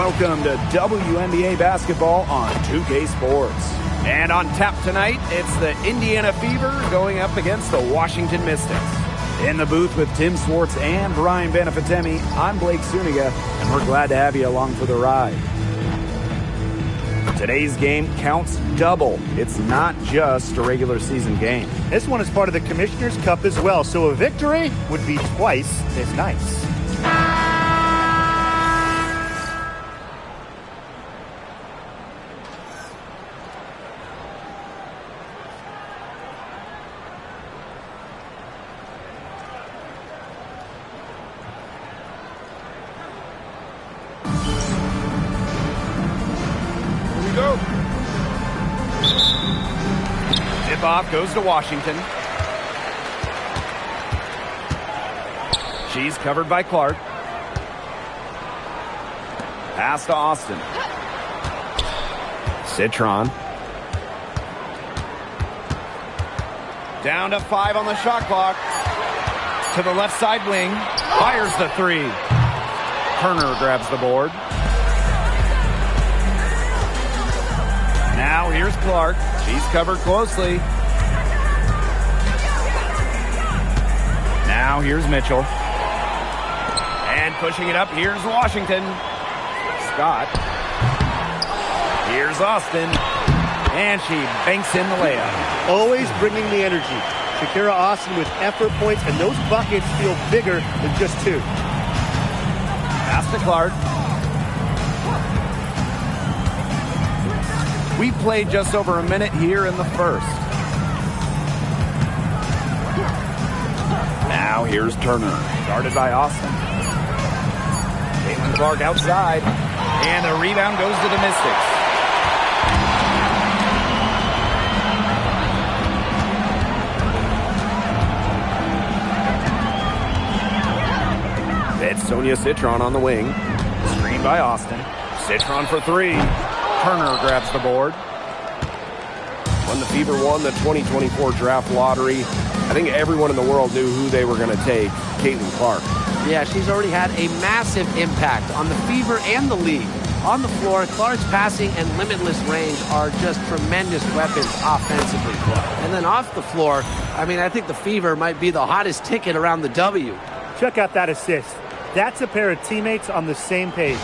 Welcome to WNBA basketball on 2K Sports. And on tap tonight, it's the Indiana Fever going up against the Washington Mystics. In the booth with Tim Swartz and Brian Benefitemi, I'm Blake Suniga, and we're glad to have you along for the ride. Today's game counts double. It's not just a regular season game. This one is part of the Commissioner's Cup as well, so a victory would be twice as nice. Tip-off goes to Washington. She's covered by Clark. Pass to Austin. Citron. Down to 5 on the shot clock. To the left side wing. Fires the 3. Turner grabs the board. Now here's Clark. She's covered closely. Now here's Mitchell. And pushing it up, here's Washington. Scott. Here's Austin. And she banks in the layup. Always bringing the energy. Shakira Austin with effort points, and those buckets feel bigger than just 2. Pass to Clark. We played just over a minute here in the first. Now here's Turner, guarded by Austin. Caitlin Clark outside, and the rebound goes to the Mystics. It's Sonia Citron on the wing, screened by Austin. Citron for 3. Turner grabs the board. When the Fever won the 2024 draft lottery, I think everyone in the world knew who they were going to take, Caitlin Clark. Yeah, she's already had a massive impact on the Fever and the league. On the floor, Clark's passing and limitless range are just tremendous weapons offensively. And then off the floor, I think the Fever might be the hottest ticket around the W. Check out that assist. That's a pair of teammates on the same page.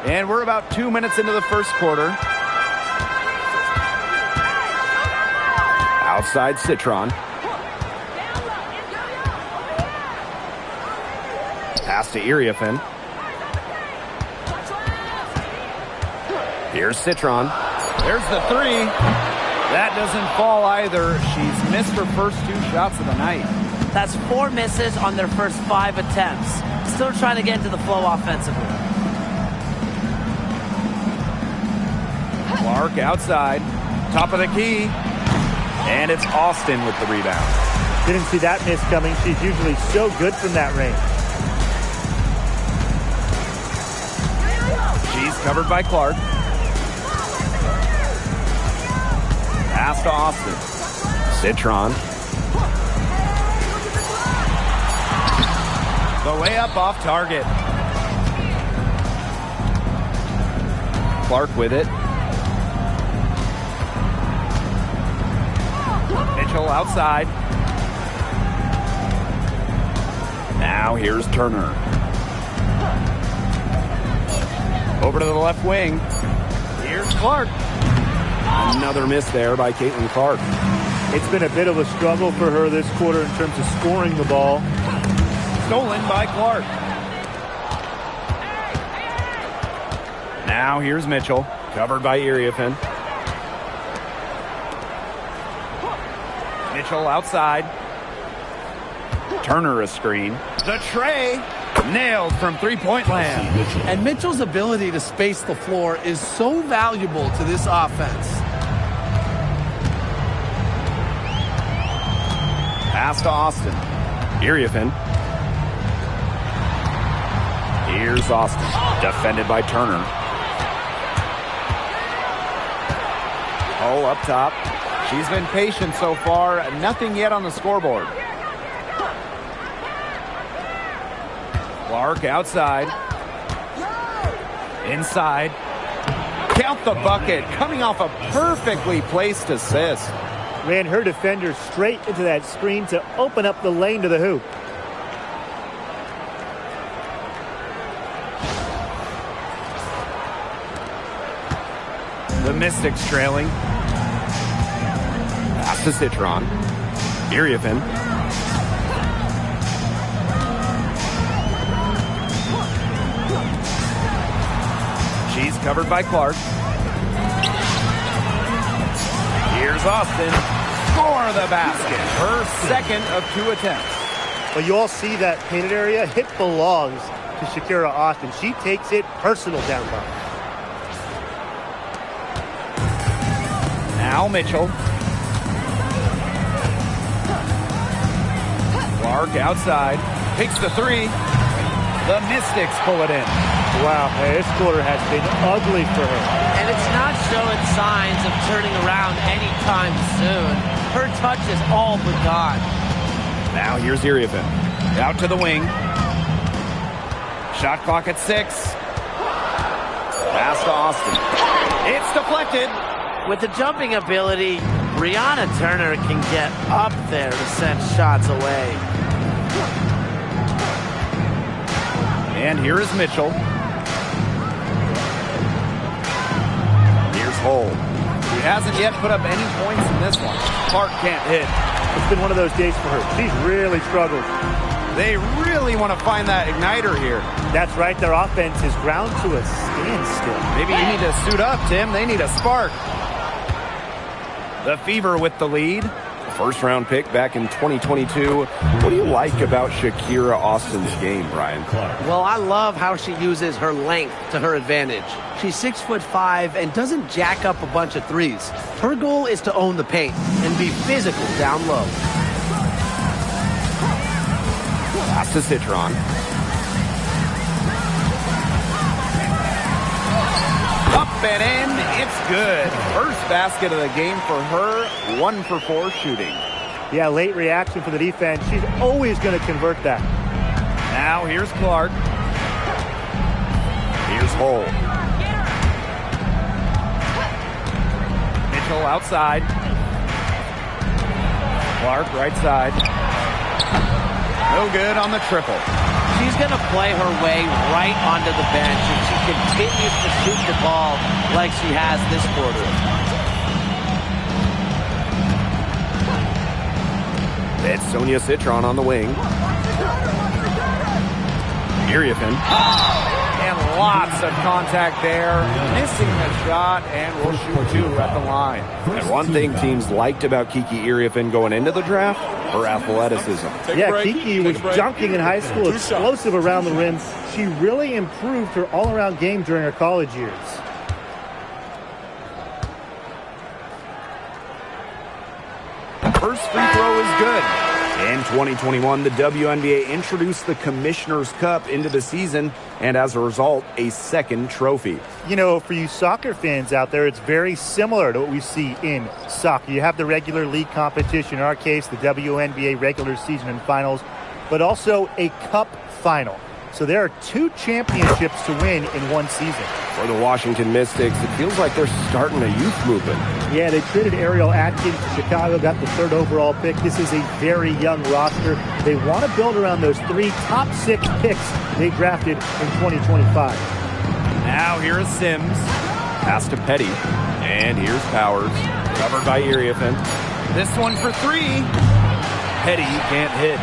And we're about 2 minutes into the first quarter. Outside Citron. Pass to Iriafen. Here's Citron. There's the 3. That doesn't fall either. She's missed her first 2 shots of the night. That's 4 misses on their first 5 attempts. Still trying to get into the flow offensively. Clark outside. Top of the key. And it's Austin with the rebound. Didn't see that miss coming. She's usually so good from that range. She's covered by Clark. Pass to Austin. Citron. The layup off target. Clark with it. Mitchell outside. Now here's Turner. Over to the left wing. Here's Clark. Another miss there by Caitlin Clark. It's been a bit of a struggle for her this quarter in terms of scoring the ball. Stolen by Clark. Now here's Mitchell. Covered by Iriafen. Mitchell outside. Turner a screen. The tray. Nailed from three-point land. And Mitchell's ability to space the floor is so valuable to this offense. Pass to Austin. Iriafen. Here's Austin. Defended by Turner. Oh, up top. She's been patient so far. Nothing yet on the scoreboard. Clark outside. Inside. Count the bucket. Coming off a perfectly placed assist. Ran her defender straight into that screen to open up the lane to the hoop. The Mystics trailing. Pass to Citron. Iriefin. She's covered by Clark. Here's Austin. Score the basket. Her second of 2 attempts. Well, you all see that painted area. It belongs to Shakira Austin. She takes it personal down low. Now Mitchell. Clark outside. Takes the 3. The Mystics pull it in. Wow, this quarter has been ugly for her. And it's not showing signs of turning around anytime soon. Her touch is all but gone. Now here's Iriefin. Out to the wing. Shot clock at 6. Pass to Austin. It's deflected. With the jumping ability, Brianna Turner can get up there to send shots away. And here is Mitchell. Here's Hull. He hasn't yet put up any points in this one. Clark can't hit. It's been one of those days for her. She's really struggled. They really want to find that igniter here. That's right. Their offense is ground to a standstill. Maybe you need to suit up, Tim. They need a spark. The Fever with the lead. First-round pick back in 2022. What do you like about Shakira Austin's game, Brian? Well, I love how she uses her length to her advantage. She's 6'5" and doesn't jack up a bunch of threes. Her goal is to own the paint and be physical down low. Pass to Citron. Up and in. It's good. First basket of the game for her. 1 for 4 shooting. Yeah, late reaction for the defense. She's always going to convert that. Now here's Clark. Here's Hull. Mitchell outside. Clark right side. No good on the triple. She's going to play her way right onto the bench if she continues to shoot the ball like she has this quarter. It's Sonia Citron on the wing. Iriefin. And lots of contact there. Missing the shot, and we'll shoot 2 at the line. And one thing teams liked about Kiki Iriefin going into the draft, her athleticism. Yeah, Kiki was dunking in high school, explosive around the rim. She really improved her all-around game during her college years. First free throw is good. In 2021, the WNBA introduced the Commissioner's Cup into the season, and as a result, a second trophy. You know, for you soccer fans out there, it's very similar to what we see in soccer. You have the regular league competition, in our case, the WNBA regular season and finals, but also a cup final. So there are 2 championships to win in one season. For the Washington Mystics, it feels like they're starting a youth movement. Yeah, they traded Ariel Atkins to Chicago, got the 3rd overall pick. This is a very young roster. They want to build around those 3 top 6 picks they drafted in 2025. Now here is Sims. Pass to Petty. And here's Powers. Covered by Iriefin. This one for 3. Petty can't hit.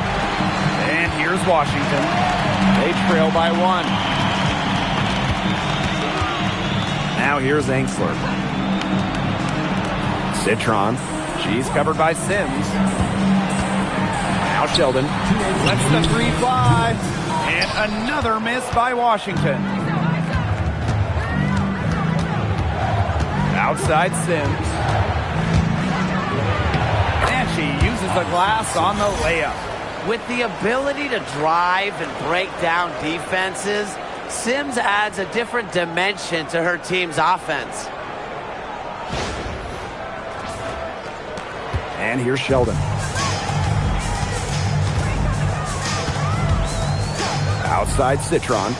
And here's Washington. They trail by 1. Now here's Angsler. Citron. She's covered by Sims. Now Sheldon. Lets the 3 fly. And another miss by Washington. Outside Sims. And she uses the glass on the layup. With the ability to drive and break down defenses, Sims adds a different dimension to her team's offense. And here's Sheldon. Outside Citron.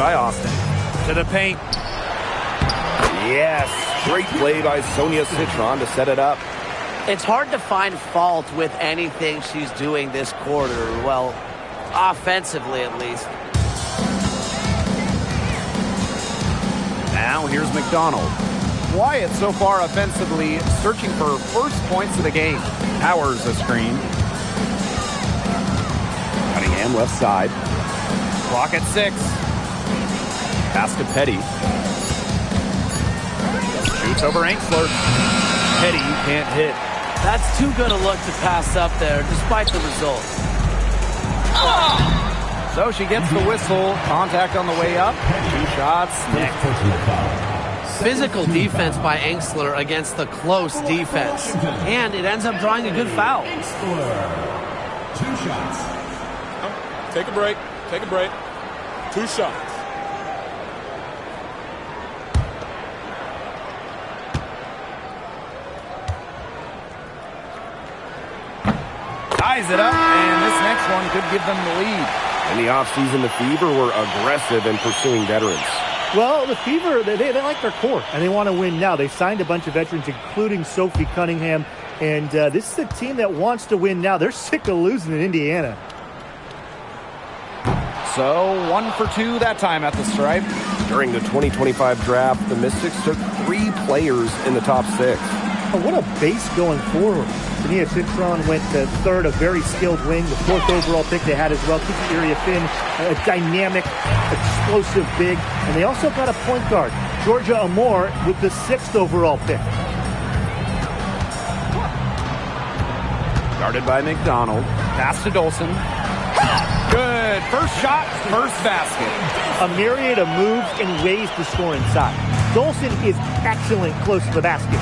by Austin. To the paint. Yes, great play by Sonia Citron to set it up. It's hard to find fault with anything she's doing this quarter. Well, offensively at least. Now here's McDonald. Wyatt so far offensively searching for first points of the game. Powers a screen. Cunningham left side. Clock at 6. Pass to Petty. Shoots over Angsler. Petty can't hit. That's too good a look to pass up there, despite the result. So she gets the whistle. Contact on the way up. 2 shots next. Physical defense by Angsler against the close defense. And it ends up drawing a good foul. 2 shots. Take a break. Take a break. 2 shots. Ties it up, and this next one could give them the lead. In the offseason, the Fever were aggressive in pursuing veterans. Well, the Fever, they like their core, and they want to win now. They signed a bunch of veterans, including Sophie Cunningham, and this is a team that wants to win now. They're sick of losing in Indiana. So 1 for 2 that time at the stripe. During the 2025 draft, the Mystics took 3 players in the top 6. Oh, what a base going forward. Sonia Citron went to 3rd, a very skilled wing, the 4th overall pick they had as well. Kiki Iriafin, a dynamic, explosive big. And they also got a point guard, Georgia Amore, with the 6th overall pick. Guarded by McDonald. Pass to Dolson. Good. First shot, first basket. A myriad of moves and ways to score inside. Dolson is excellent close to the basket.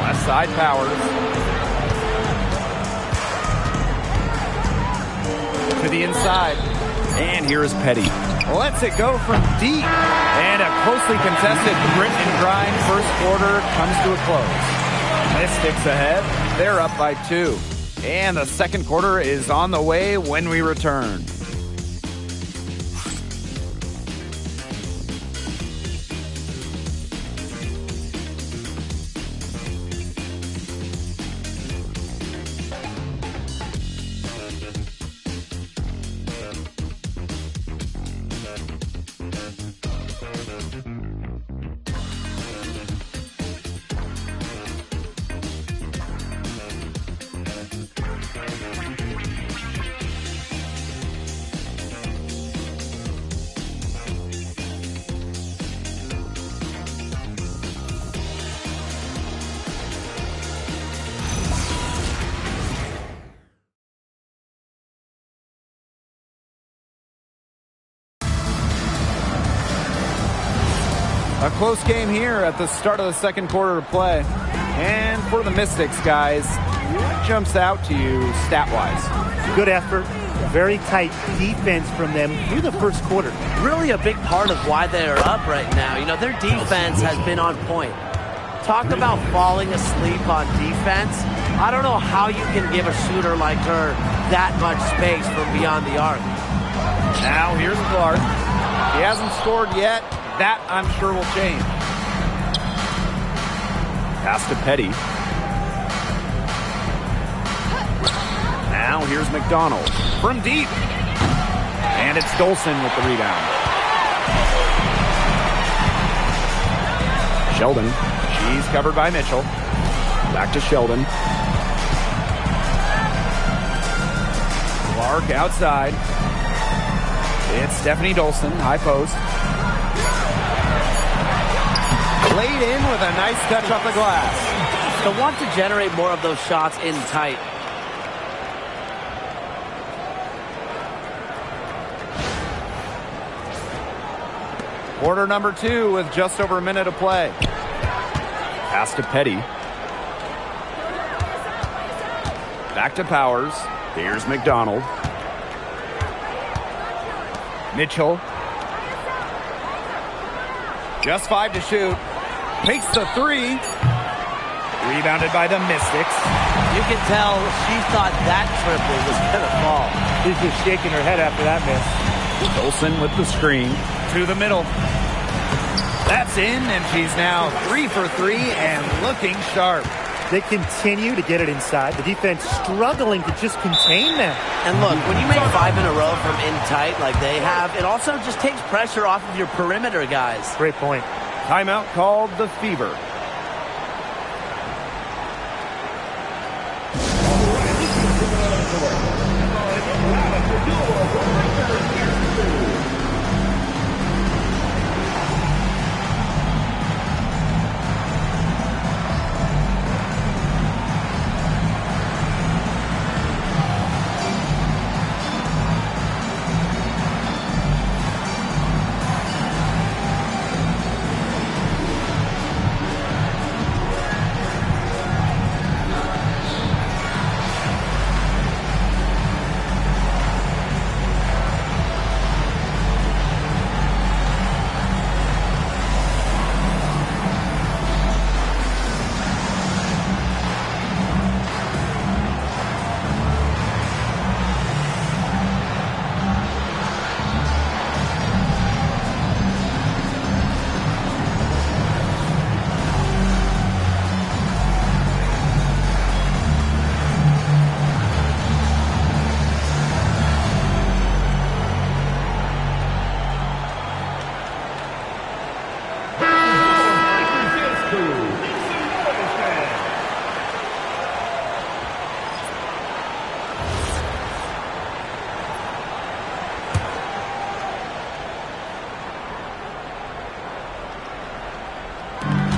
Left side Powers. To the inside. And here's Petty. Lets it go from deep. And a closely contested grit and grind first quarter comes to a close. Mystics ahead. They're up by 2. And the second quarter is on the way when we return. A close game here at the start of the second quarter of play. And for the Mystics, guys, what jumps out to you stat-wise? Good effort, very tight defense from them through the first quarter. Really a big part of why they're up right now. You know, their defense has been on point. Talk about falling asleep on defense. I don't know how you can give a shooter like her that much space from beyond the arc. Now here's Clark. He hasn't scored yet. That, I'm sure, will change. Pass to Petty. Now here's McDonald from deep. And it's Dolson with the rebound. Sheldon. She's covered by Mitchell. Back to Sheldon. Clark outside. It's Stephanie Dolson, high post. Laid in with a nice touch off the glass. They'll want to generate more of those shots in tight. Quarter number 2 with just over a minute of play. Pass to Petty. Back to Powers. Here's McDonald. Mitchell. Just 5 to shoot. Takes the 3. Rebounded by the Mystics. You can tell she thought that triple was going to fall. She's just shaking her head after that miss. Olsen with the screen to the middle. That's in, and she's now 3 for 3 and looking sharp. They continue to get it inside. The defense struggling to just contain them. And look, when you make 5 in a row from in tight like they have, it also just takes pressure off of your perimeter guys. Great point. Timeout called the Fever.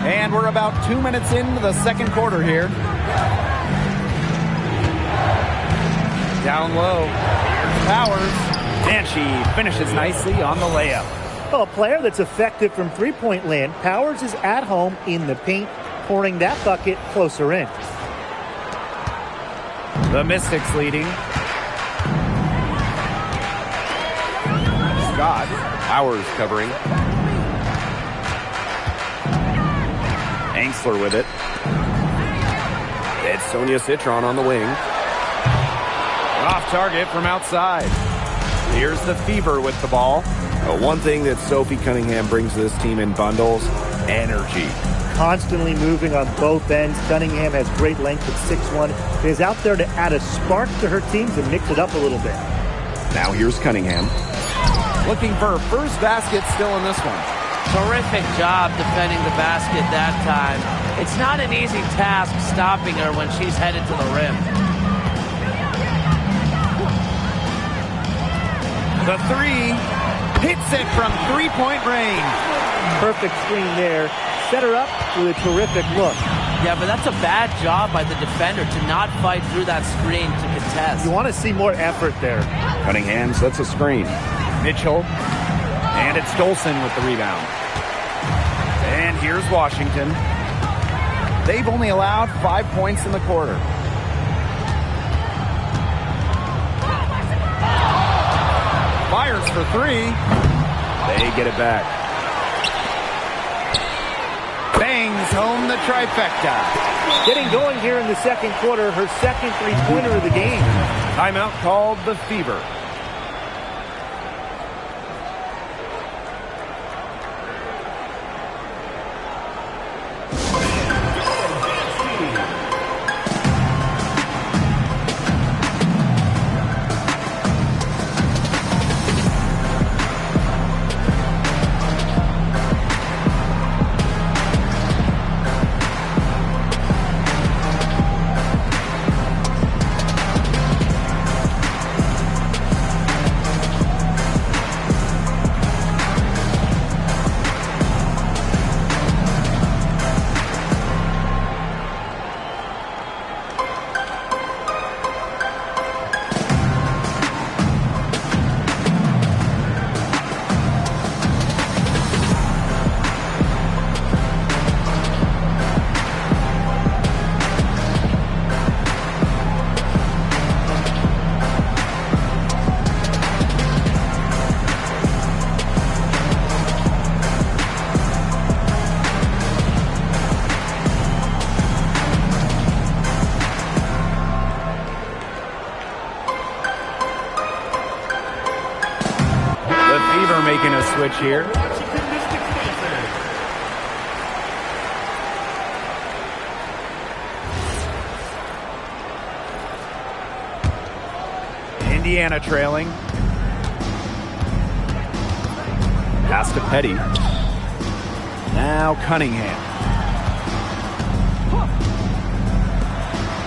And we're about 2 minutes into the second quarter here. Down low. Here's Powers. And she finishes nicely on the layup. Well, a player that's effective from three-point land. Powers is at home in the paint, pouring that bucket closer in. The Mystics leading. Scott. Powers covering. Angsler with it. It's Sonia Citron on the wing. Off target from outside. Here's the Fever with the ball. One thing that Sophie Cunningham brings to this team in bundles, energy. Constantly moving on both ends. Cunningham has great length at 6'1". Is out there to add a spark to her team to mix it up a little bit. Now here's Cunningham. Looking for her first basket still in this one. Terrific job defending the basket that time. It's not an easy task stopping her when she's headed to the rim. The three hits it from three-point range. Perfect screen there. Set her up with a terrific look. Yeah, but that's a bad job by the defender to not fight through that screen to contest. You want to see more effort there. Cunningham sets a screen. Mitchell. And it's Dolson with the rebound. And here's Washington. They've only allowed 5 points in the quarter. Fires for three. They get it back. Bangs home the trifecta. Getting going here in the second quarter, her second three-pointer of the game. Timeout called the Fever. making a switch here. Indiana trailing. Pass to Petty. Now Cunningham.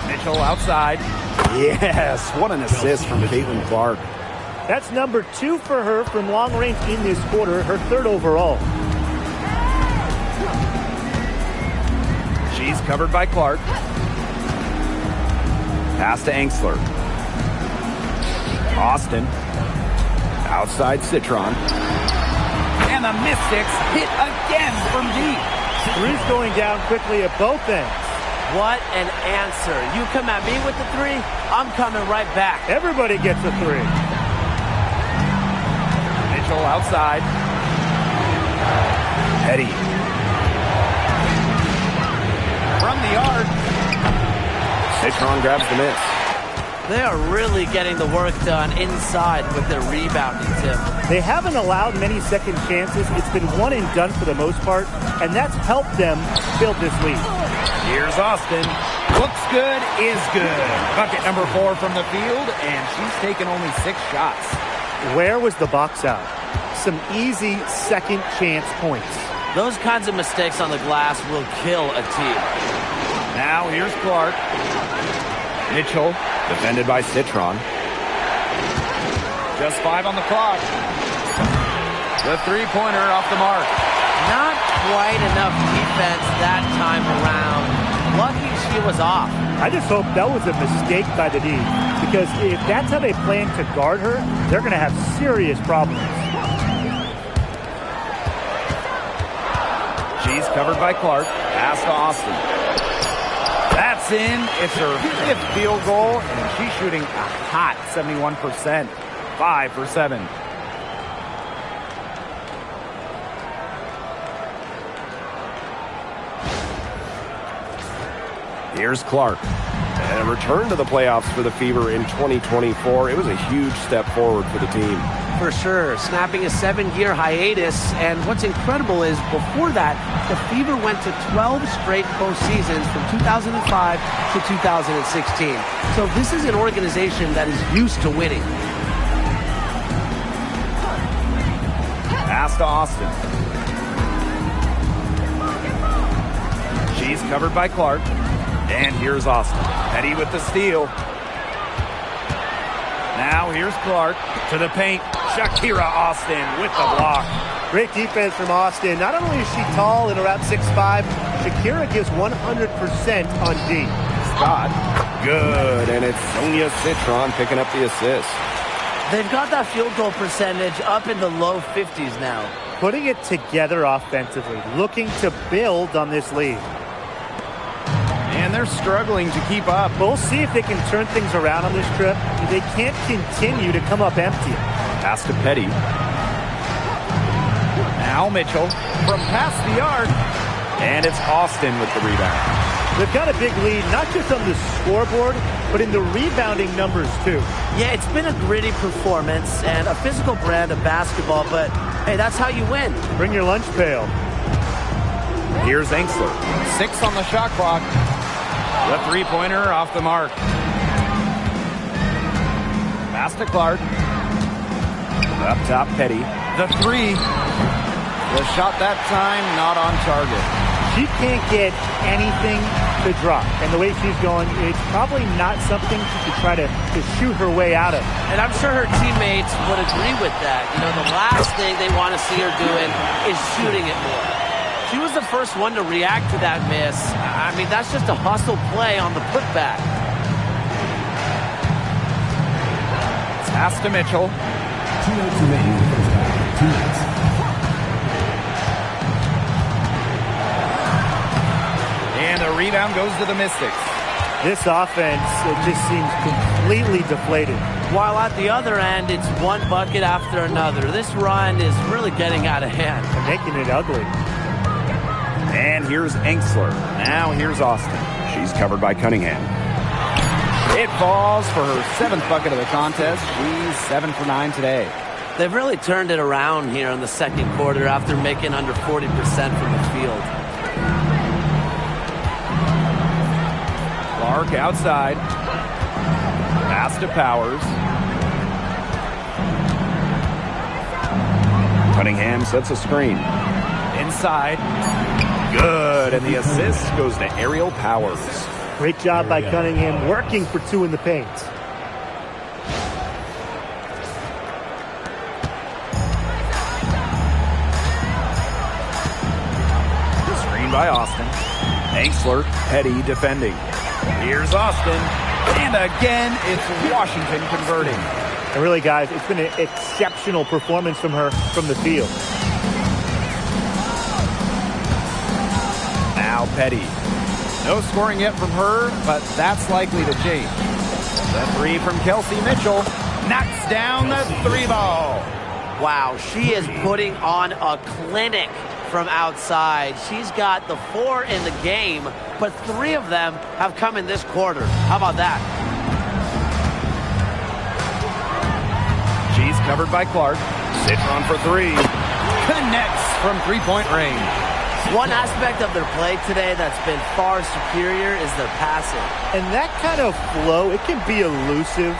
Mitchell outside. Yes, what an assist from Caitlin Clark. That's number 2 for her from long range in this quarter, her 3rd overall. She's covered by Clark. Pass to Angsler. Austin. Outside Citron. And the Mystics hit again from deep. Three's going down quickly at both ends. What an answer. You come at me with the 3, I'm coming right back. Everybody gets a 3. Mitchell outside. Petty. From the yard. Citron grabs the miss. They are really getting the work done inside with their rebounding, Tim. They haven't allowed many second chances. It's been one and done for the most part, and that's helped them build this lead. Here's Austin. Looks good, is good. Bucket number 4 from the field, and she's taken only 6 shots. Where was the box out? Some easy second chance points. Those kinds of mistakes on the glass will kill a team. Now here's Clark. Mitchell, defended by Citron. Just 5 on the clock. The three-pointer off the mark. Not quite enough defense that time around. Lucky she was off. I just hope that was a mistake by the D, because if that's how they plan to guard her, they're going to have serious problems. She's covered by Clark. Pass to Austin. That's in. It's her 5th field goal, and she's shooting a hot 71%. 5 for 7. Here's Clark. And a return to the playoffs for the Fever in 2024. It was a huge step forward for the team. For sure, snapping a 7-year hiatus, and what's incredible is before that, the Fever went to 12 straight postseasons from 2005 to 2016. So this is an organization that is used to winning. Pass to Austin. She's covered by Clark. And here's Austin. Petty with the steal. Now here's Clark to the paint. Shakira Austin with the block. Great defense from Austin. Not only is she tall and around 6'5", Shakira gives 100% on D. Scott. Good. And it's Sonia Citron picking up the assist. They've got that field goal percentage up in the low 50s now. Putting it together offensively. Looking to build on this lead. And they're struggling to keep up. We'll see if they can turn things around on this trip. They can't continue to come up empty. Pass to Petty. Now Mitchell from past the arc. And it's Austin with the rebound. They've got a big lead, not just on the scoreboard, but in the rebounding numbers too. Yeah, it's been a gritty performance and a physical brand of basketball, but hey, that's how you win. Bring your lunch pail. Here's Angsler. 6 on the shot clock. The three-pointer off the mark. Pass to Clark. Up top, Petty. The 3. The shot that time, not on target. She can't get anything to drop. And the way she's going, it's probably not something she could try to shoot her way out of. And I'm sure her teammates would agree with that. You know, the last thing they want to see her doing is shooting it more. She was the first one to react to that miss. I mean, that's just a hustle play on the putback. Pass to Mitchell. 2 minutes remaining in the first half. 2 minutes. And the rebound goes to the Mystics. This offense, it just seems completely deflated. While at the other end, it's one bucket after another. This run is really getting out of hand. Making it ugly. And here's Angsler. Now here's Austin. She's covered by Cunningham. It falls for her 7th bucket of the contest. She's 7 for 9 today. They've really turned it around here in the second quarter after making under 40% from the field. Clark outside. Pass to Powers. Cunningham sets a screen. Inside. Good. And the assist goes to Aerial Powers. Great job by Cunningham working for two in the paint. Screen by Austin. Angsler, Petty defending. Here's Austin. And again, it's Washington converting. And really, guys, it's been an exceptional performance from her from the field. Now Petty. No scoring yet from her, but that's likely to change. The three from Kelsey Mitchell knocks down the three ball. Wow, she is putting on a clinic from outside. She's got the 4 in the game, but 3 of them have come in this quarter. How about that? She's covered by Clark. Citron for 3. Connects from three-point range. One aspect of their play today that's been far superior is their passing. And that kind of flow, it can be elusive,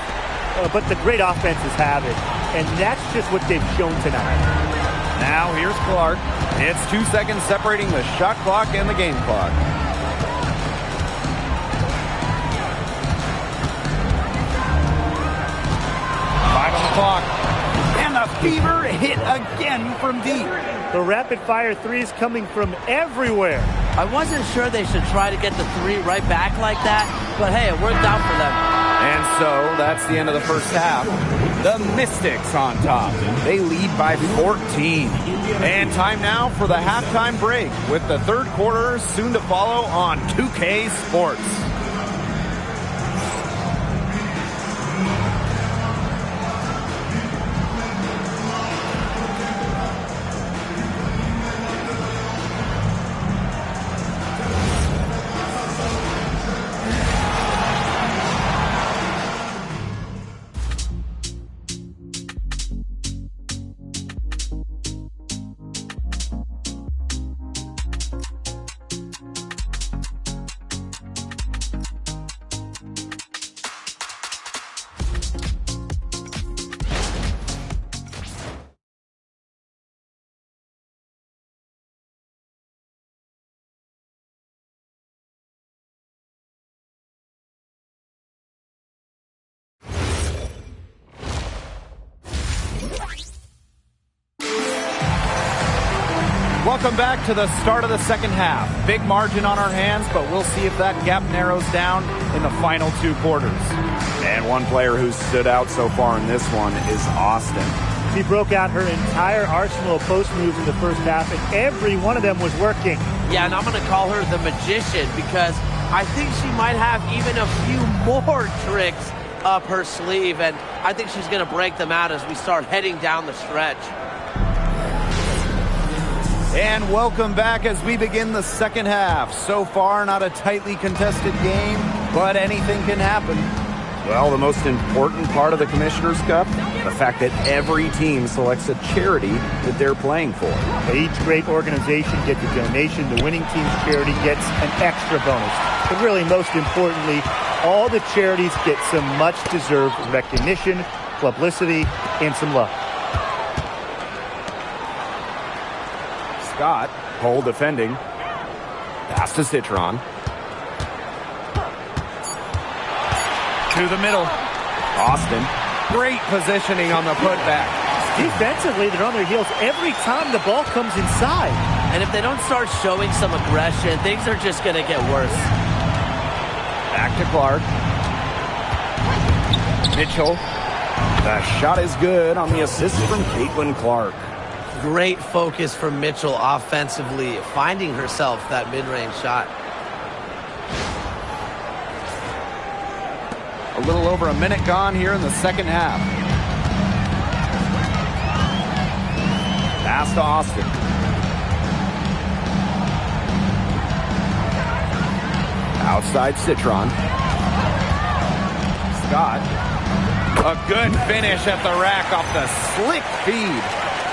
but the great offenses have it. And that's just what they've shown tonight. Now here's Clark. It's 2 seconds separating the shot clock and the game clock. Five on the clock. And the Fever hit again from deep. The rapid-fire threes coming from everywhere. I wasn't sure they should try to get the 3 right back like that, but hey, it worked out for them. And so that's the end of the first half. The Mystics on top. They lead by 14. And time now for the halftime break with the third quarter soon to follow on 2K Sports. Welcome back to the start of the second half. Big margin on our hands, but we'll see if that gap narrows down in the final 2 quarters. And one player who stood out so far in this one is Austin. She broke out her entire arsenal of post moves in the first half, and every one of them was working. Yeah, and I'm going to call her the magician because I think she might have even a few more tricks up her sleeve, and I think she's going to break them out as we start heading down the stretch. And welcome back as we begin the second half. So far, not a tightly contested game, but anything can happen. Well, the most important part of the Commissioner's Cup, the fact that every team selects a charity that they're playing for. Each great organization gets a donation. The winning team's charity gets an extra bonus. But really, most importantly, all the charities get some much-deserved recognition, publicity, and some love. Scott, pole defending. Pass to Citron. To the middle. Austin. Great positioning on the putback. Defensively, they're on their heels every time the ball comes inside. And if they don't start showing some aggression, things are just going to get worse. Back to Clark. Mitchell. The shot is good on the assist from Caitlin Clark. Great focus from Mitchell offensively, finding herself that mid-range shot. A little over a minute gone here in the second half. Pass to Austin. Outside Citron. Scott. A good finish at the rack off the slick feed.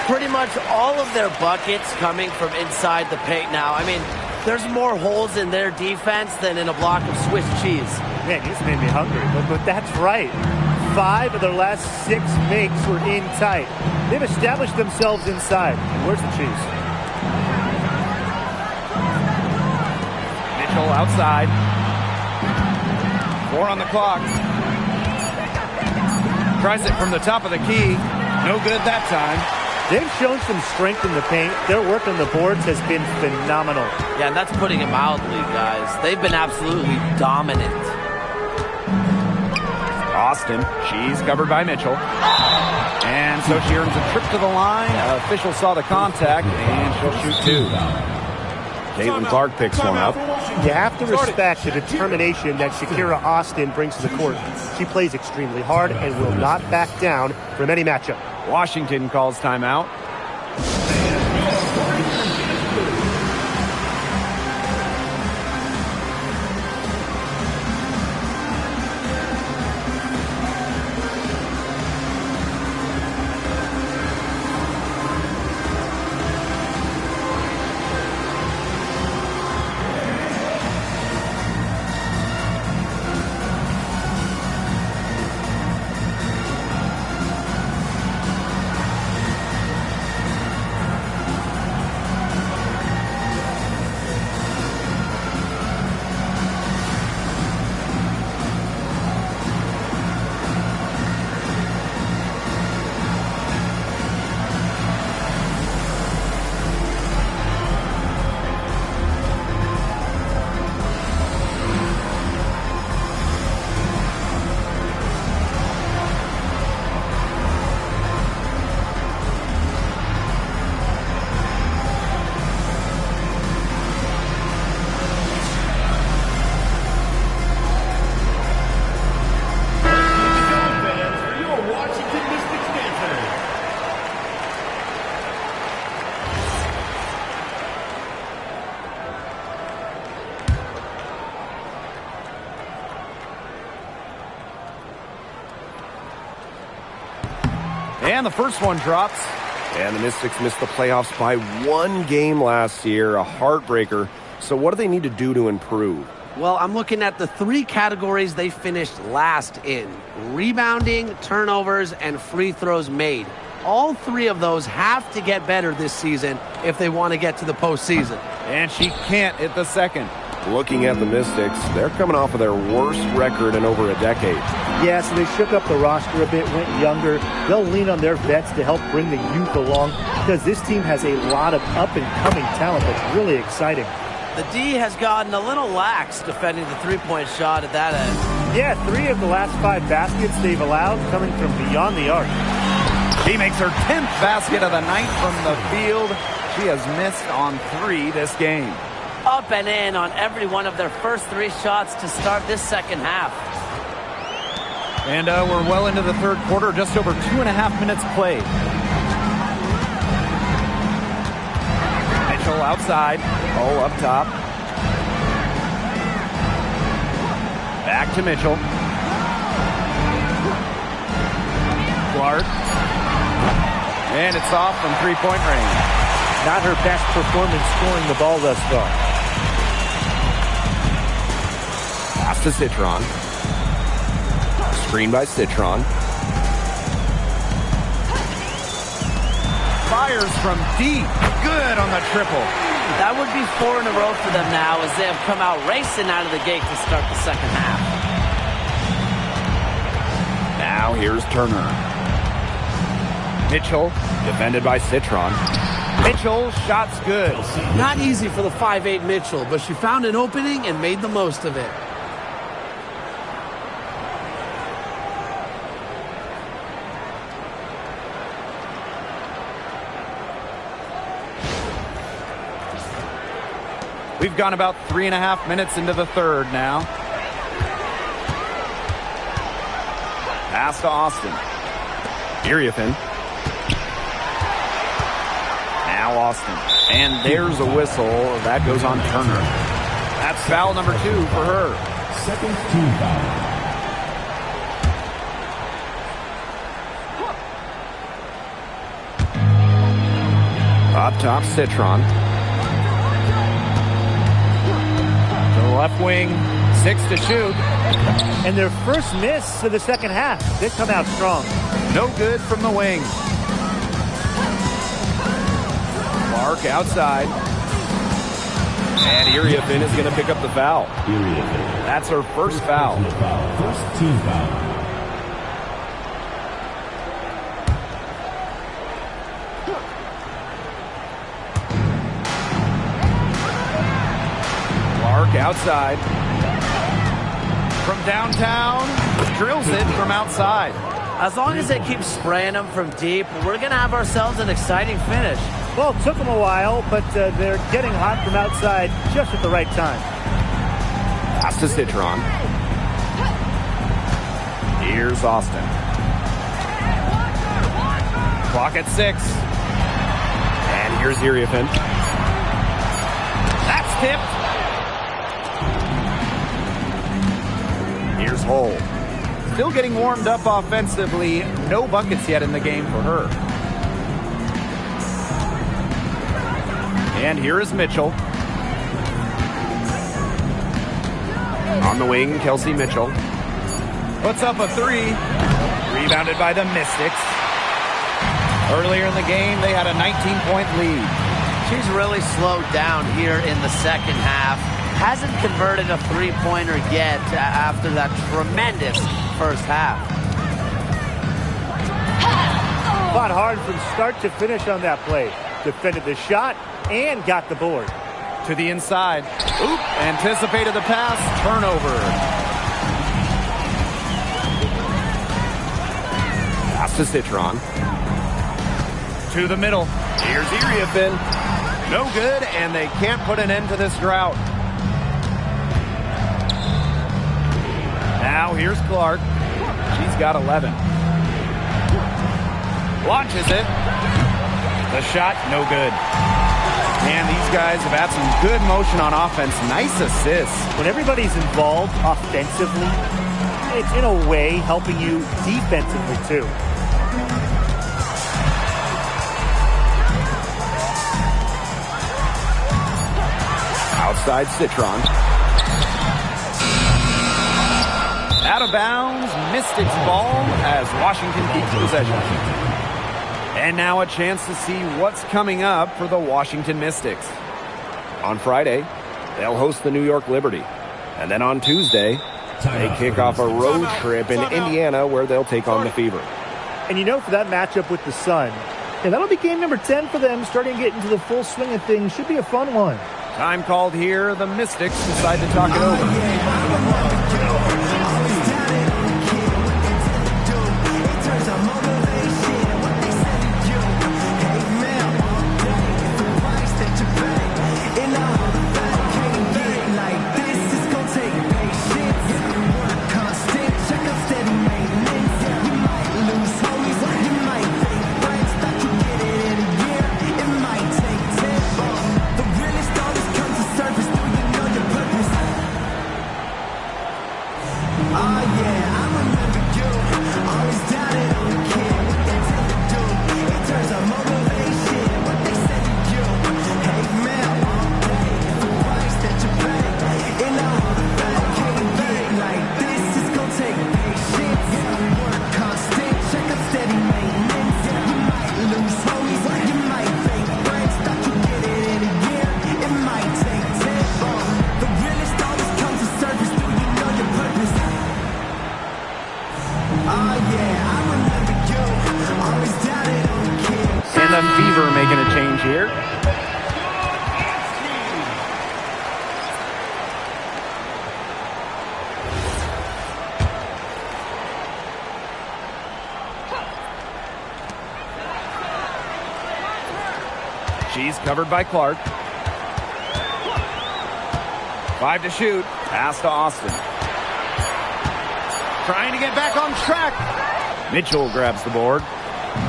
Pretty much all of their buckets coming from inside the paint now. I mean, there's more holes in their defense than in a block of Swiss cheese. Man, you just made me hungry, but that's right. 5 of their last 6 makes were in tight. They've established themselves inside. Where's the cheese? Mitchell outside. 4 on the clock. Tries it from the top of the key. No good that time. They've shown some strength in the paint. Their work on the boards has been phenomenal. Yeah, and that's putting it mildly, guys. They've been absolutely dominant. Austin, she's covered by Mitchell. And so she earns a trip to the line. Official saw the contact, and she'll shoot 2. Caitlin Clark picks one up. You have to respect the determination that Shakira Austin brings to the court. She plays extremely hard and will not back down from any matchup. Washington calls timeout. And the first one drops. And the Mystics missed the playoffs by 1 game last year, a heartbreaker. So what do they need to do to improve? Well, I'm looking at the 3 categories they finished last in: rebounding, turnovers, and free throws made. All 3 of those have to get better this season if they want to get to the postseason. And she can't hit the second. Looking at the Mystics, they're coming off of their worst record in over a decade. Yeah, so they shook up the roster a bit, went younger. They'll lean on their vets to help bring the youth along because this team has a lot of up-and-coming talent that's really exciting. The D has gotten a little lax defending the three-point shot at that end. Yeah, 3 of the last 5 baskets they've allowed coming from beyond the arc. She makes her 10th basket of the night from the field. She has missed on 3 this game. Up and in on every one of their first 3 shots to start this second half. And we're well into the third quarter, just over 2.5 minutes played. Mitchell outside, up top. Back to Mitchell. Clark. And it's off from three-point range. Not her best performance scoring the ball thus far. Pass to Citron. Screen by Citron. Fires from deep. Good on the triple. That would be 4 in a row for them now as they have come out racing out of the gate to start the second half. Now here's Turner. Mitchell, defended by Citron. Mitchell, shots good. Not easy for the 5'8" Mitchell, but she found an opening and made the most of it. We've gone about 3.5 minutes into the third now. Pass to Austin. Iriafin. Now Austin. And there's a whistle. That goes on Turner. That's foul number 2 for her. Second team foul. Up top, Citron. To the left wing, 6 to shoot. And their first miss of the second half. They come out strong. No good from the wing. Clark outside. And Iriafin is going to pick up the foul. That's her first foul. First team foul. Clark outside. From downtown, drills it from outside. As long as they keep spraying them from deep, we're going to have ourselves an exciting finish. Well, it took them a while, but they're getting hot from outside just at the right time. Pass to Citron. Here's Austin. Clock at 6. And here's Iriafin. That's tipped. Here's Hull. Still getting warmed up offensively. No buckets yet in the game for her. And here is Mitchell. On the wing, Kelsey Mitchell. Puts up a 3. Rebounded by the Mystics. Earlier in the game, they had a 19-point lead. She's really slowed down here in the second half. Hasn't converted a three-pointer yet after that tremendous first half. Fought hard from start to finish on that play. Defended the shot and got the board. To the inside. Oop, anticipated the pass. Turnover. Pass to Citron. To the middle. Here's Iriafin. No good, and they can't put an end to this drought. Now here's Clark. She's got 11. Launches it. The shot, no good. And these guys have had some good motion on offense. Nice assists. When everybody's involved offensively, it's in a way helping you defensively too. Outside Citron. Out of bounds, Mystics ball as Washington keeps possession. And now a chance to see what's coming up for the Washington Mystics. On Friday, they'll host the New York Liberty. And then on Tuesday, they kick off a road trip in Indiana where they'll take on the Fever. And you know, for that matchup with the Sun, and that'll be game number 10 for them, starting to get into the full swing of things. Should be a fun one. Time called here. The Mystics decide to talk it over. And the Fever making a change here. She's covered by Clark. 5 to shoot. Pass to Austin. Trying to get back on track. Mitchell grabs the board.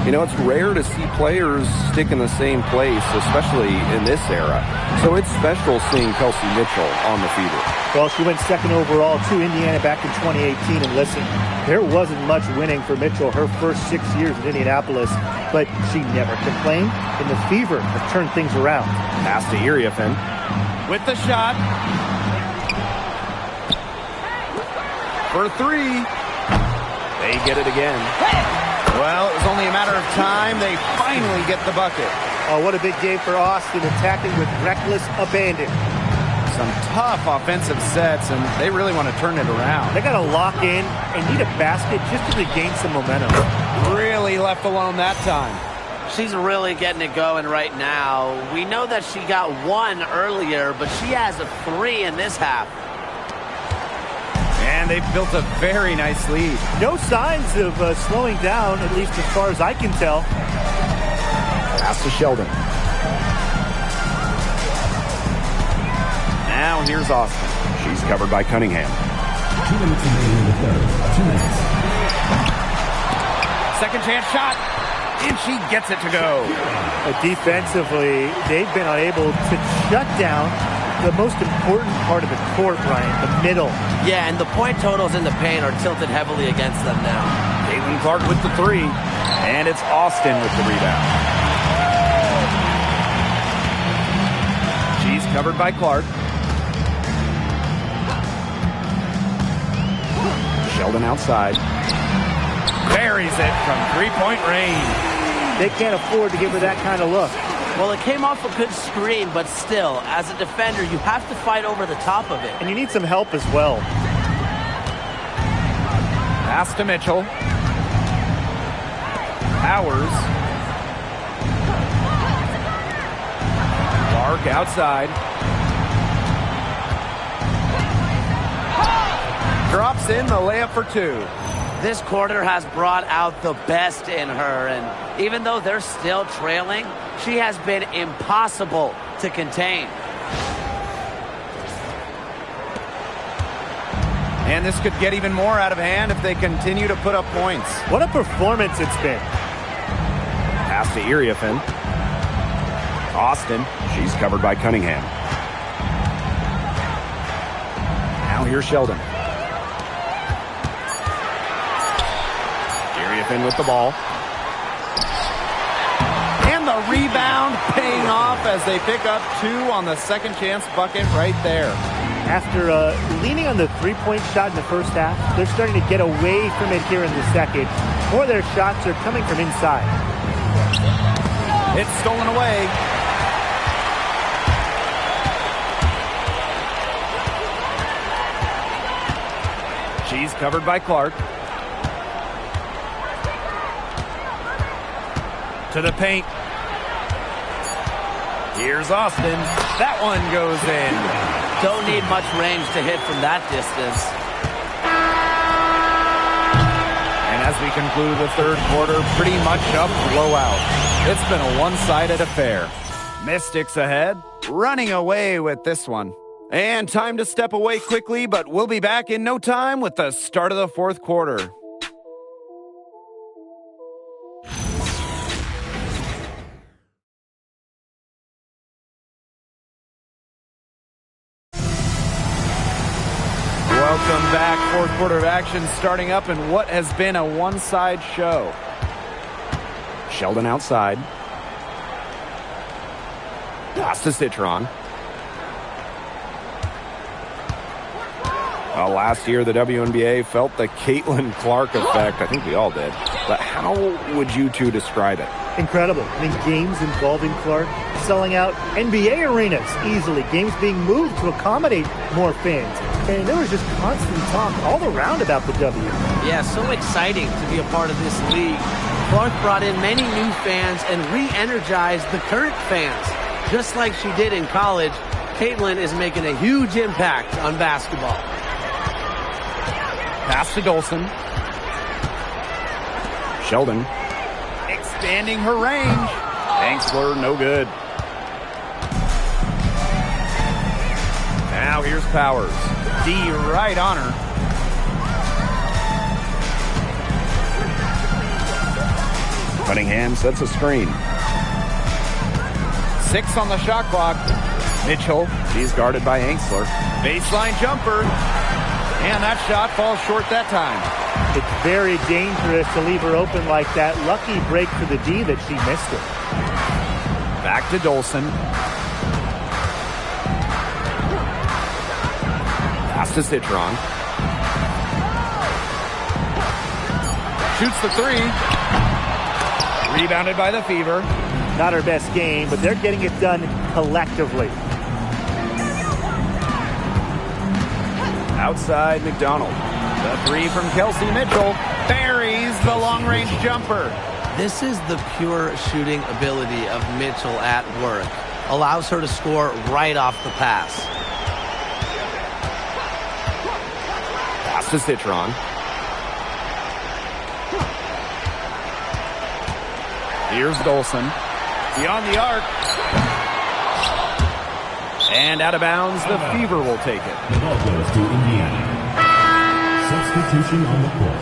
You know, it's rare to see players stick in the same place, especially in this era. So it's special seeing Kelsey Mitchell on the Fever. Well, she went second overall to Indiana back in 2018. And listen, there wasn't much winning for Mitchell her first 6 years in Indianapolis, but she never complained, and the Fever have turned things around. Pass to Iriafen. With the shot. For three. They get it again. Well, it was only a matter of time. They finally get the bucket. Oh, what a big game for Austin, attacking with reckless abandon. Some tough offensive sets, and they really want to turn it around. They got to lock in and need a basket just to regain some momentum. Really left alone that time. She's really getting it going right now. We know that she got one earlier, but she has a 3 in this half. And they've built a very nice lead. No signs of slowing down, at least as far as I can tell. Pass to Sheldon. Now here's Austin. She's covered by Cunningham. 2 minutes remaining in the third. 2 minutes. Second chance shot. And she gets it to go. Defensively, they've been unable to shut down the most important part of the court, Brian, the middle. Yeah, and the point totals in the paint are tilted heavily against them now. Caitlin Clark with the 3. And it's Austin with the rebound. She's covered by Clark. Sheldon outside. Buries it from three-point range. They can't afford to give her that kind of look. Well, it came off a good screen, but still, as a defender, you have to fight over the top of it. And you need some help as well. Pass to Mitchell. Powers. Clark outside. Drops in the layup for 2. This quarter has brought out the best in her, and even though they're still trailing, she has been impossible to contain. And this could get even more out of hand if they continue to put up points. What a performance it's been. Pass to Iriafen. Austin. She's covered by Cunningham. Now here's Sheldon. Iriafen with the ball. And the rebound paying off as they pick up 2 on the second chance bucket right there. After leaning on the three-point shot in the first half, they're starting to get away from it here in the second. More of their shots are coming from inside. It's stolen away. She's covered by Clark. To the paint. Here's Austin. That one goes in. Don't need much range to hit from that distance. And as we conclude the third quarter, pretty much a blowout. It's been a one-sided affair. Mystics ahead, running away with this one. And time to step away quickly, but we'll be back in no time with the start of the fourth quarter. Welcome back. Fourth quarter of action starting up in what has been a one-side show. Sheldon outside. Pass to Citron. Well, last year, the WNBA felt the Caitlin Clark effect. I think we all did. But how would you two describe it? Incredible. I mean, games involving Clark selling out NBA arenas easily. Games being moved to accommodate more fans. And there was just constant talk all around about the W. Yeah, so exciting to be a part of this league. Clark brought in many new fans and re-energized the current fans. Just like she did in college, Caitlin is making a huge impact on basketball. Pass to Dolson. Sheldon. Expanding her range. Angsler, no good. Now here's Powers. D right on her. Cunningham sets a screen. 6 on the shot clock. Mitchell, He's guarded by Angsler. baseline jumper. And that shot falls short that time. It's very dangerous to leave her open like that. Lucky break for the D that she missed it. Back to Dolson. Pass to Citron. Shoots the 3. Rebounded by the Fever. Not her best game, but they're getting it done collectively. Outside McDonald. The 3 from Kelsey Mitchell. Buries the long-range jumper. This is the pure shooting ability of Mitchell at work. Allows her to score right off the pass. Pass to Citron. Here's Dolson. Beyond the arc. And out of bounds, the Fever will take it. The ball goes to Indiana. Substitution on the court.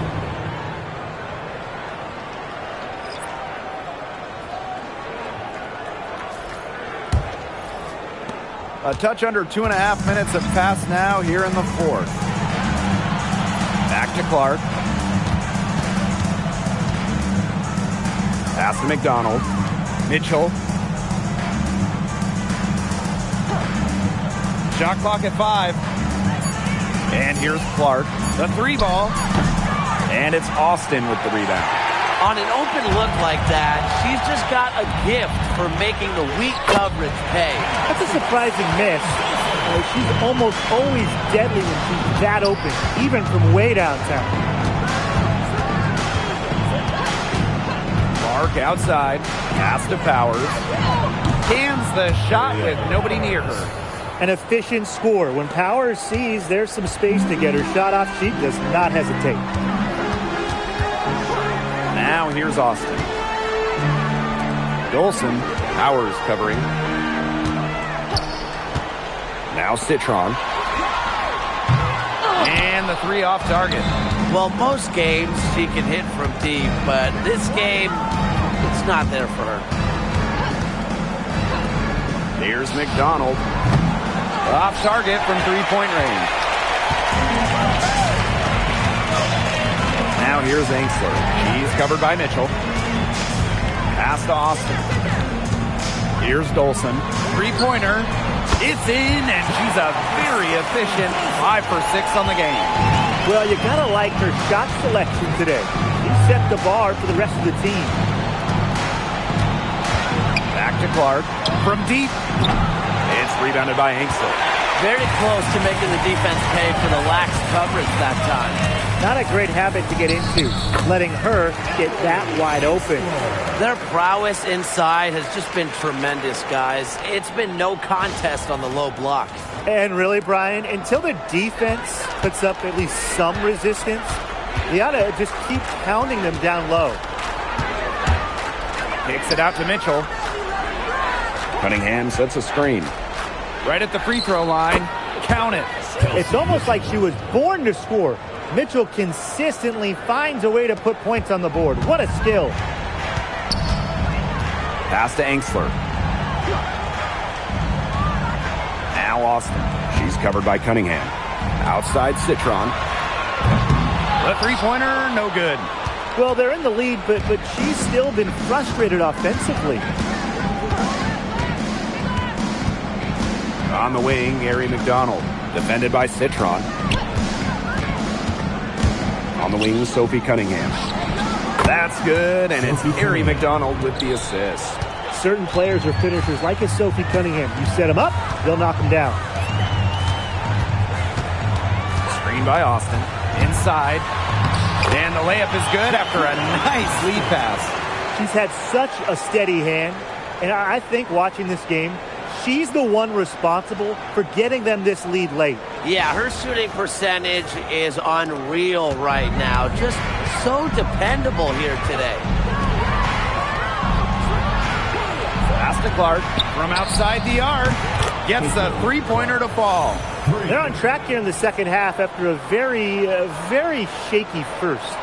A touch under 2.5 minutes have passed now here in the 4th. Back to Clark. Pass to McDonald. Mitchell. Shot clock at 5. And here's Clark. The 3 ball. And it's Austin with the rebound. On an open look like that, she's just got a gift for making the weak coverage pay. That's a surprising miss. She's almost always deadly when she's that open, even from way downtown. Clark outside. Pass to Powers. Cans the shot with nobody near her. An efficient score. When Powers sees there's some space to get her shot off, she does not hesitate. Now here's Austin. Dolson. Powers covering. Now Citron. And the 3 off target. Well, most games she can hit from deep, but this game, it's not there for her. Here's McDonald. Off target from 3-point range. Now here's Angsler. She's covered by Mitchell. Pass to Austin. Here's Dolson. 3-pointer. It's in, and she's a very efficient 5 for 6 on the game. Well, you gotta like her shot selection today. She set the bar for the rest of the team. Back to Clark. From deep. It's rebounded by Angsler. Very close to making the defense pay for the lax coverage that time. Not a great habit to get into, letting her get that wide open. Their prowess inside has just been tremendous, guys. It's been no contest on the low block. And really, Brian, until the defense puts up at least some resistance, they ought to just keep pounding them down low. Kicks it out to Mitchell. Cunningham sets a screen. Right at the free throw line. Count it. It's almost like she was born to score. Mitchell consistently finds a way to put points on the board. What a skill. Pass to Angsler. Now Austin. She's covered by Cunningham. Outside Citron. The 3-pointer, no good. Well, they're in the lead, but she's still been frustrated offensively. On the wing, Gary McDonald. Defended by Citron. On the wing, Sophie Cunningham. That's good, and it's Gary McDonald with the assist. Certain players are finishers like a Sophie Cunningham. You set them up, they'll knock them down. Screen by Austin. Inside. And the layup is good after a nice lead pass. She's had such a steady hand, and I think watching this game, she's the one responsible for getting them this lead late. Yeah, her shooting percentage is unreal right now. Just so dependable here today. Pass to Clark from outside the arc. Gets the 3-pointer to fall. They're on track here in the second half after a very shaky first.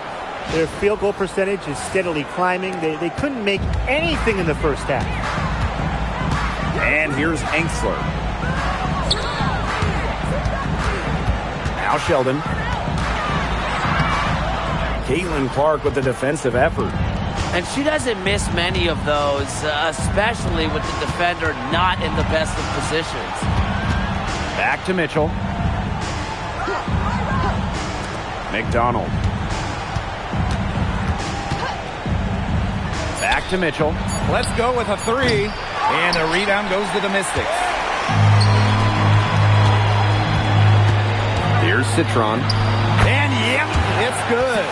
Their field goal percentage is steadily climbing. They couldn't make anything in the first half. And here's Engsler. Now Sheldon. Caitlin Clark with the defensive effort. And she doesn't miss many of those, especially with the defender not in the best of positions. Back to Mitchell. McDonald. Back to Mitchell. Let's go with a three. And the rebound goes to the Mystics. Here's Citron. And yep, it's good.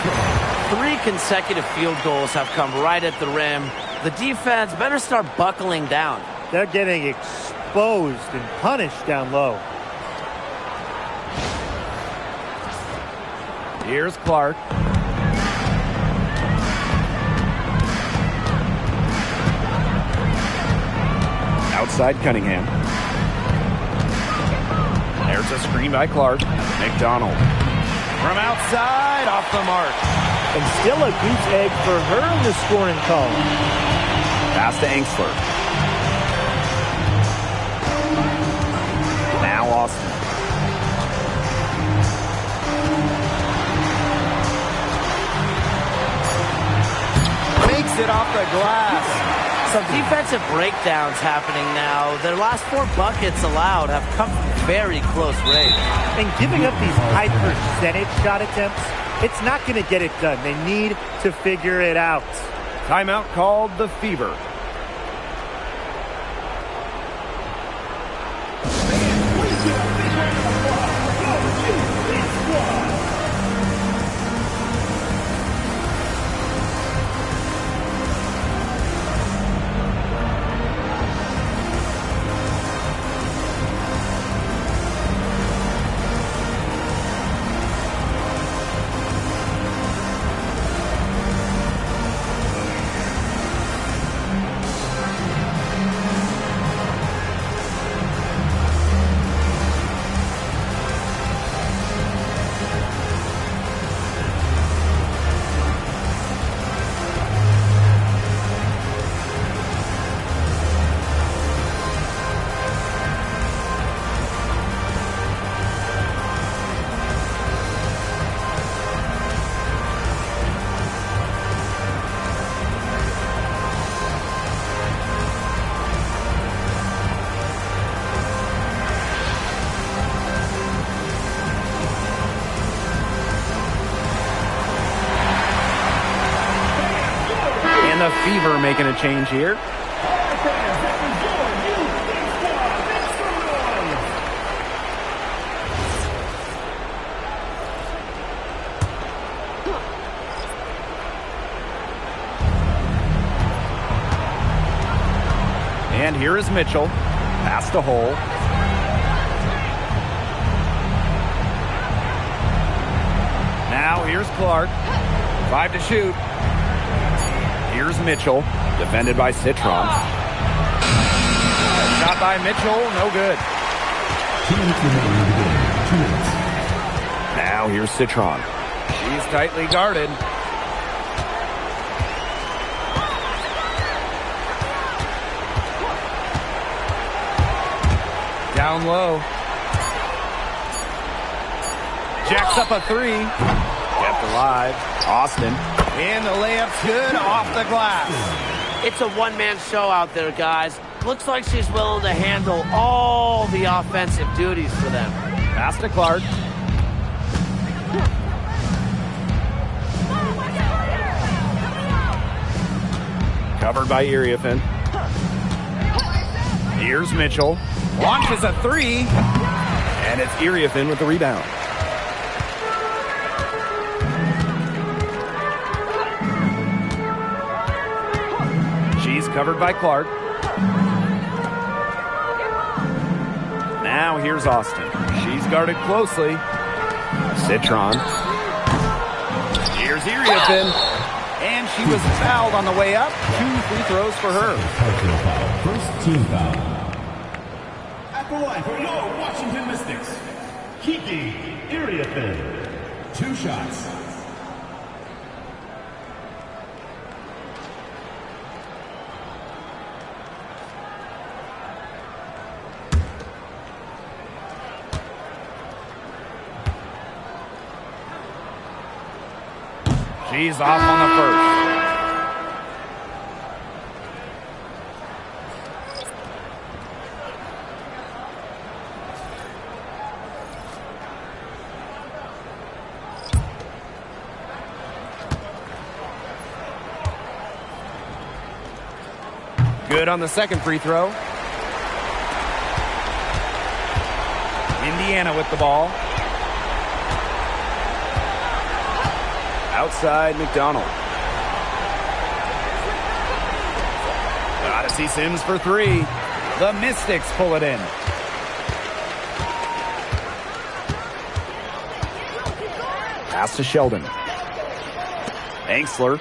3 consecutive field goals have come right at the rim. The defense better start buckling down. They're getting exposed and punished down low. Here's Clark. Outside Cunningham. There's a screen by Clark. McDonald. From outside, off the mark. And still a goose egg for her in the scoring column. Pass to Engsler. Now Austin. Makes it off the glass. Some defensive breakdowns happening now. Their last 4 buckets allowed have come from very close range. And giving up these high percentage shot attempts, it's not going to get it done. They need to figure it out. Timeout called the Fever. The Fever making a change here. And here is Mitchell. Pass to Hole. Now here's Clark. 5 to shoot. Here's Mitchell, defended by Citron. Shot by Mitchell, no good. 2 minutes remaining in the game. 2 minutes. Now here's Citron. She's tightly guarded. Down low. Jacks up a three. Kept alive. Austin. And the layup's good off the glass. It's a one-man show out there, guys. Looks like she's willing to handle all the offensive duties for them. Pass to Clark. Covered by Iriefin. Here's Mitchell. Launches a three. And it's Iriefin with the rebound. She's covered by Clark. Now here's Austin. She's guarded closely. Citron. Here's Iriefin. And she was fouled on the way up. 2 free throws for her. Personal foul. First team foul. At the line for your Washington Mystics, Kiki Iriefin. 2 shots. She's off on the first. Good on the second free throw. Indiana with the ball. Outside McDonald. Gotta see Sims for three. The Mystics pull it in. Pass to Sheldon. Angsler.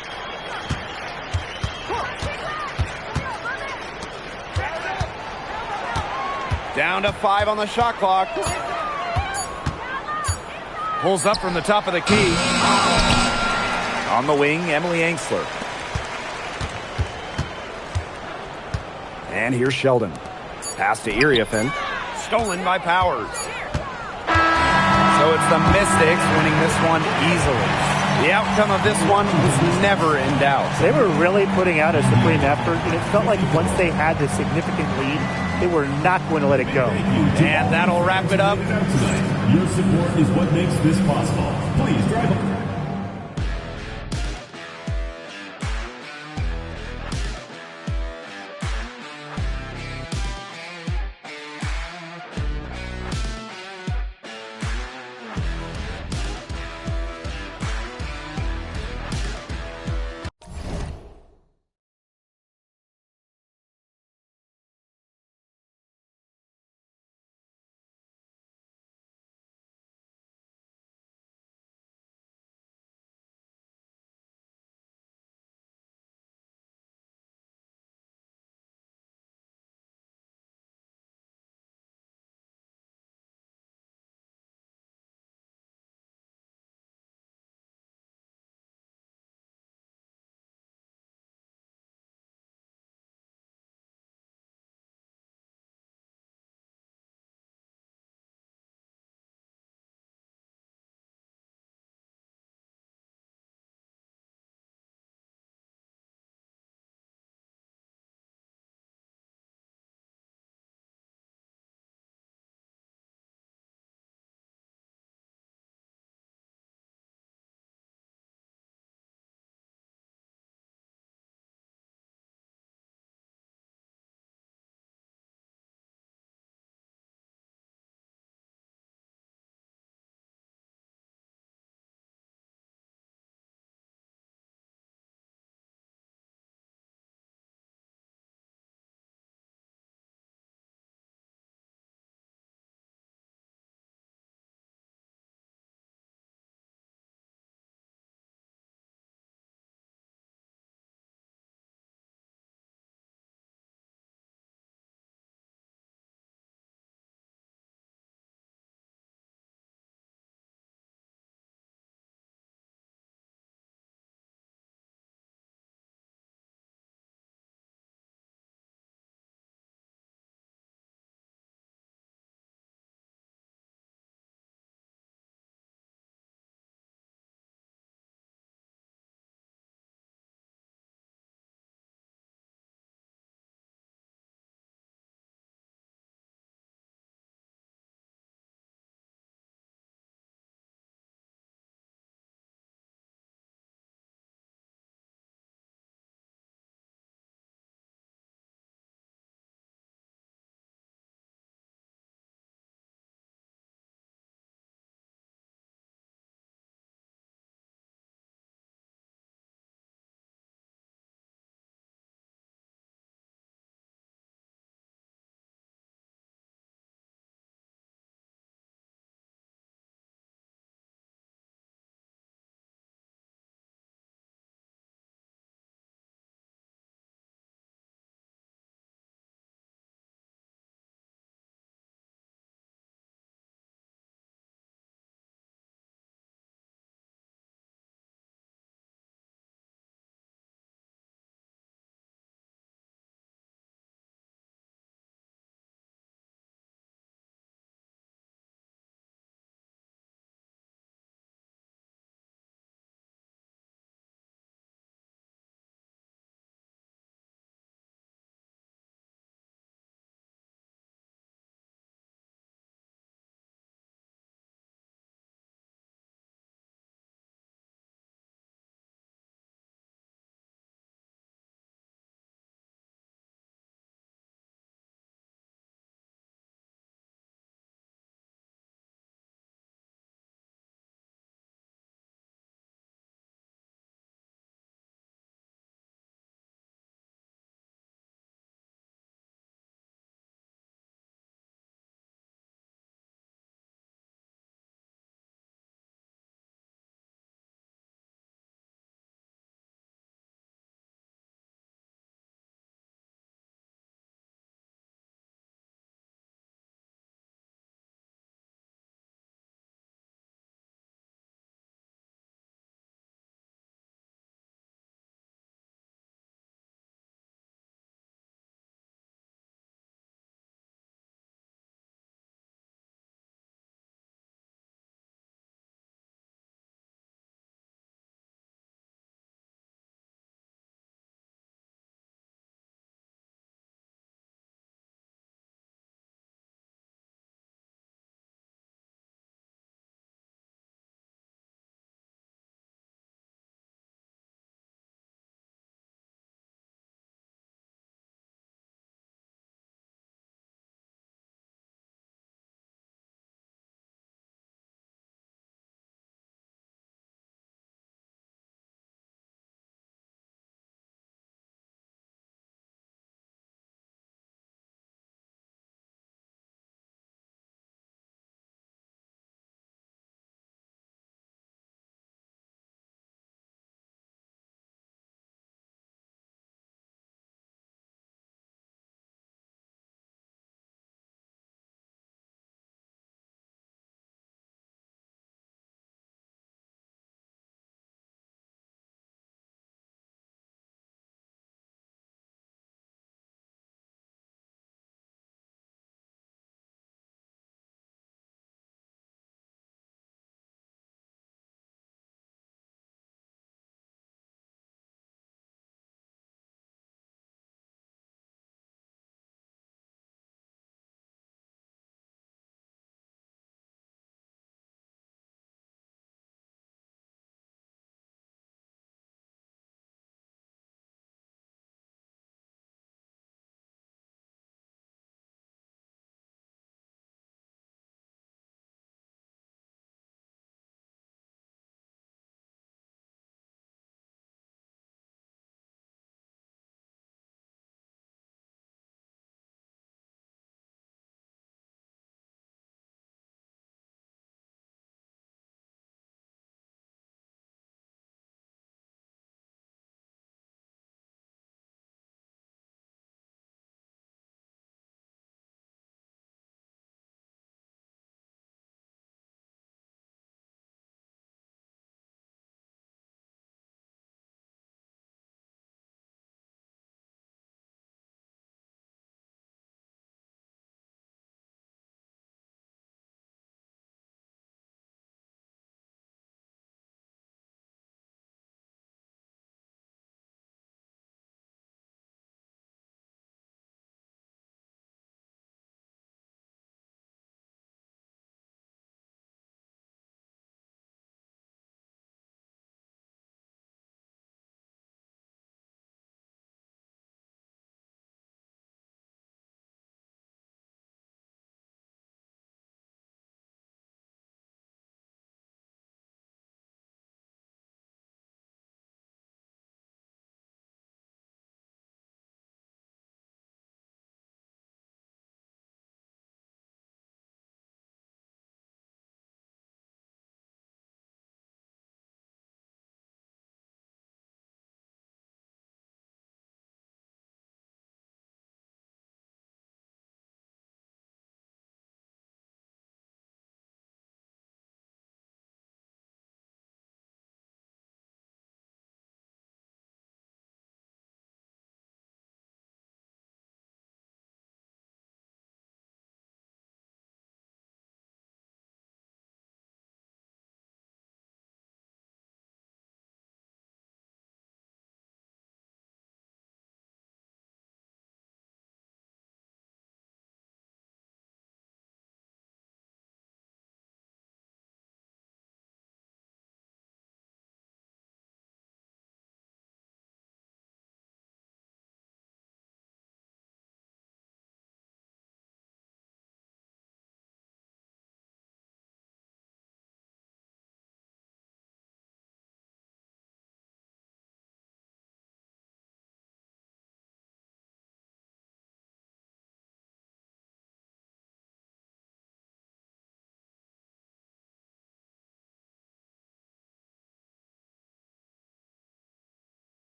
Down to 5 on the shot clock. Pulls up from the top of the key. On the wing, Emily Angsler. And here's Sheldon. Pass to Iriafen. Stolen by Powers. So it's the Mystics winning this one easily. The outcome of this one was never in doubt. They were really putting out a supreme effort, and it felt like once they had the significant lead, they were not going to let it go. And that'll wrap it up. Your support is what makes this possible. Please drive